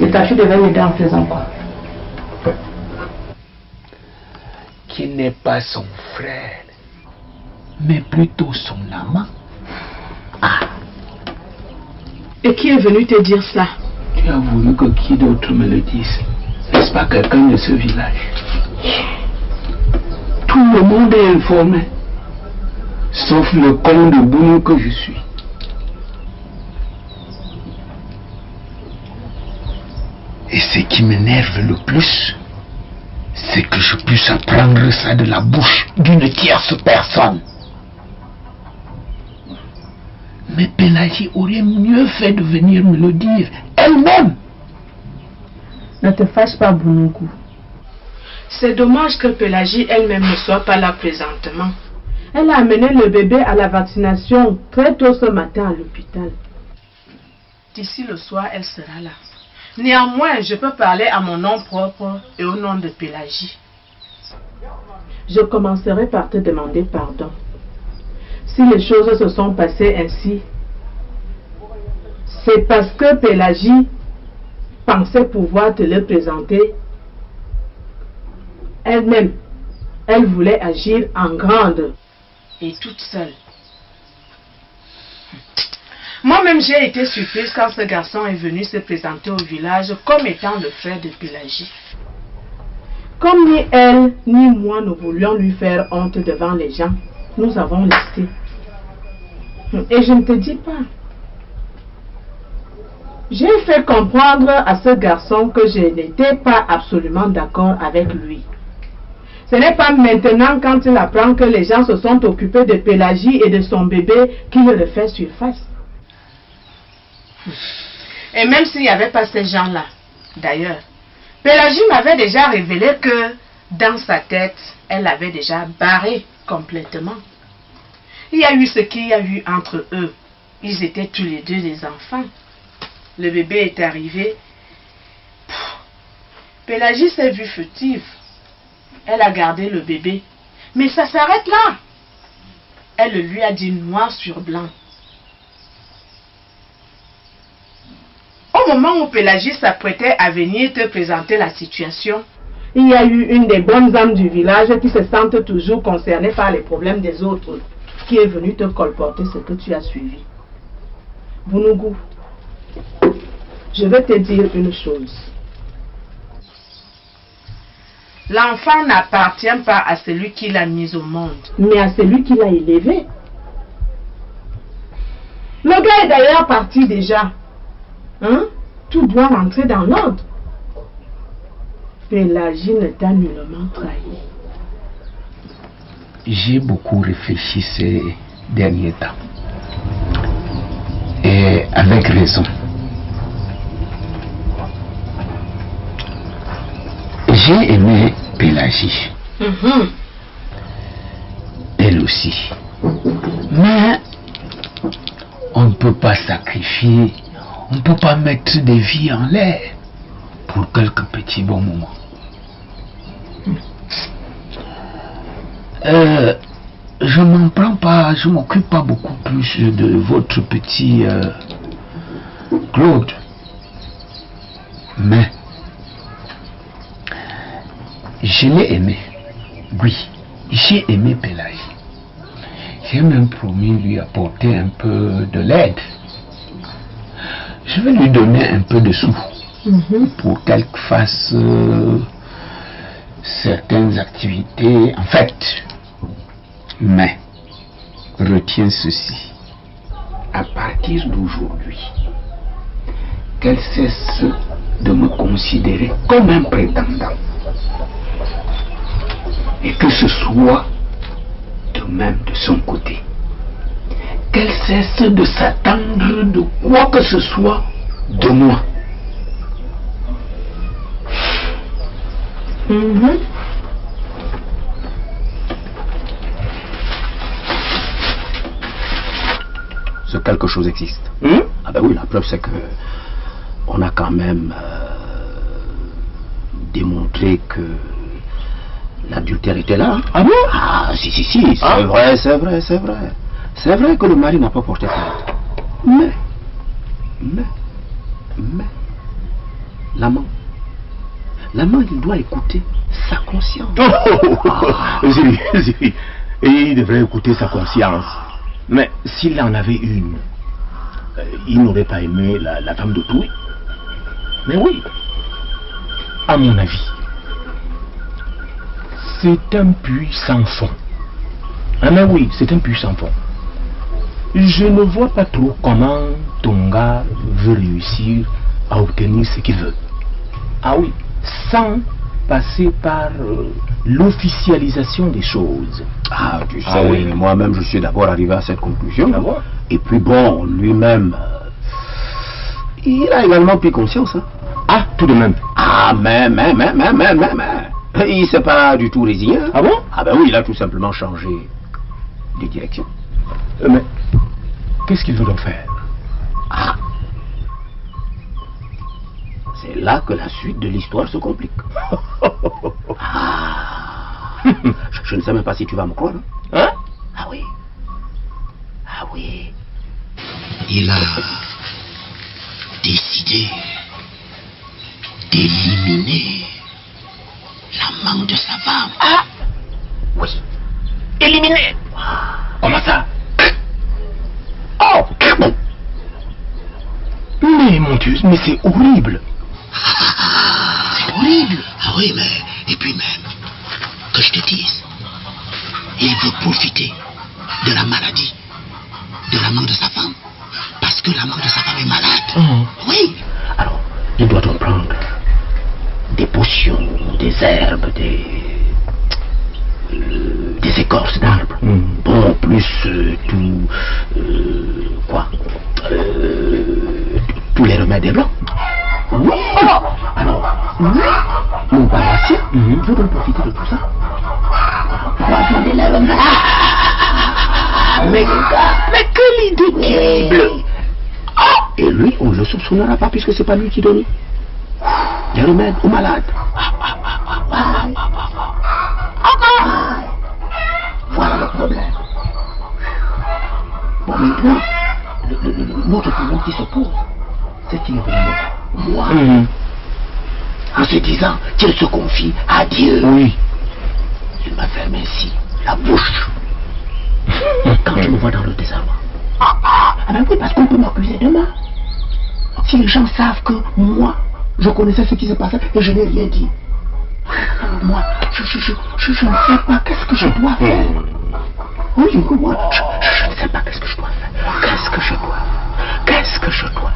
Et ta fille devait m'aider en faisant quoi? Qui n'est pas son frère, mais plutôt son amant. Ah. Et qui est venu te dire cela? Tu as voulu que qui d'autre me le dise? N'est-ce pas quelqu'un de ce village? Tout le monde est informé, sauf le con de Bounou que je suis. Et ce qui m'énerve le plus, c'est que je puisse apprendre ça de la bouche d'une tierce personne. Mais Pélagie aurait mieux fait de venir me le dire elle-même. Ne te fâche pas, Bounoukou. C'est dommage que Pélagie elle-même ne soit pas là présentement. Elle a amené le bébé à la vaccination très tôt ce matin à l'hôpital. D'ici le soir, elle sera là. Néanmoins, je peux parler à mon nom propre et au nom de Pélagie. Je commencerai par te demander pardon. Si les choses se sont passées ainsi, c'est parce que Pélagie pensait pouvoir te le présenter elle-même. Elle voulait agir en grande et toute seule. Moi-même, j'ai été surprise quand ce garçon est venu se présenter au village comme étant le frère de Pélagie. Comme ni elle, ni moi ne voulions lui faire honte devant les gens, nous avons laissé. Et je ne te dis pas. J'ai fait comprendre à ce garçon que je n'étais pas absolument d'accord avec lui. Ce n'est pas maintenant, quand il apprend que les gens se sont occupés de Pélagie et de son bébé, qu'il refait surface. Et même s'il n'y avait pas ces gens-là, d'ailleurs, Pélagie m'avait déjà révélé que dans sa tête, elle avait déjà barré complètement. Il y a eu ce qu'il y a eu entre eux. Ils étaient tous les deux des enfants. Le bébé est arrivé. Pélagie s'est vue furtive. Elle a gardé le bébé. Mais ça s'arrête là. Elle le lui a dit noir sur blanc. Au moment où Pélagie s'apprêtait à venir te présenter la situation, il y a eu une des bonnes âmes du village qui se sentent toujours concernées par les problèmes des autres, qui est venue te colporter ce que tu as suivi. Bounoukou, je vais te dire une chose. L'enfant n'appartient pas à celui qui l'a mis au monde, mais à celui qui l'a élevé. Le gars est d'ailleurs parti déjà. Hein? Tout doit rentrer dans l'ordre. Pélagie ne t'a nullement trahi. J'ai beaucoup réfléchi ces derniers temps. Et avec raison. J'ai aimé Pélagie. Elle aussi. Mais on ne peut pas sacrifier, on ne peut pas mettre des vies en l'air pour quelques petits bons moments. Je m'en prends pas, je m'occupe pas beaucoup plus de votre petit Claude. Mais je l'ai aimé. Oui, j'ai aimé Pélagie. J'ai même promis lui apporter un peu de l'aide. Je vais lui donner un peu de sous pour qu'elle fasse certaines activités. En fait, mais retiens ceci. À partir d'aujourd'hui, qu'elle cesse de me considérer comme un prétendant. Et que ce soit de même de son côté. Qu'elle cesse de s'attendre de quoi que ce soit de moi. Ce quelque chose existe. Ah ben oui, la preuve c'est que on a quand même démontré que l'adultère était là. Ah bon? Ah si, c'est vrai. C'est vrai que le mari n'a pas porté plainte. Mais, L'amant. L'amant, il doit écouter sa conscience. Si. Il devrait écouter sa conscience. Mais s'il en avait une, il n'aurait pas aimé la femme d'autrui. Mais oui, à mon avis, c'est un puits sans fond. Ah mais oui, c'est un puits sans fond. Je ne vois pas trop comment ton gars veut réussir à obtenir ce qu'il veut. Ah oui, sans passer par l'officialisation des choses. Ah, tu sais, moi-même je suis d'abord arrivé à cette conclusion. Et puis bon, lui-même, il a également pris conscience. Hein. Ah, tout de même. Ah, mais. Il ne s'est pas du tout résigné. Ah bon? Ah ben oui, il a tout simplement changé de direction. Mais qu'est-ce qu'il veut donc faire? Ah. C'est là que la suite de l'histoire se complique. Ah. Je ne sais même pas si tu vas me croire. Hein? Ah oui. Ah oui. Il a décidé d'éliminer l'amant de sa femme. Ah! Oui. Éliminé! Comment ça? Oh! Mais mon Dieu, mais c'est horrible! C'est horrible! Ah oui, mais... Et puis même, que je te dise, il veut profiter de la maladie de l'amant de sa femme. Parce que l'amant de sa femme est malade. Oui! Alors, il doit donc prendre des potions, des herbes, des écorces d'arbres. Bon, plus tous les remèdes des blancs. Oui. Alors, lui, mon paroissien, veut donc profiter de tout ça. Poisonner les remèdes. Mais quelle idée terrible. Et lui, on ne le soupçonnera pas puisque c'est pas lui qui donne des remèdes aux malades. Voilà le problème. Bon, maintenant, l'autre problème qui se pose, c'est qu'il remonte moi. En se disant qu'il se confie à Dieu. Oui. Il m'a fermé ainsi la bouche. Quand je me vois dans le désarroi. Ah ben oui, parce qu'on peut m'accuser demain. Si les gens savent que moi, je connaissais ce qui se passait et je n'ai rien dit. Alors moi, je ne sais pas qu'est-ce que je dois faire. Oui, moi, je ne sais pas qu'est-ce que je dois faire. Qu'est-ce que je dois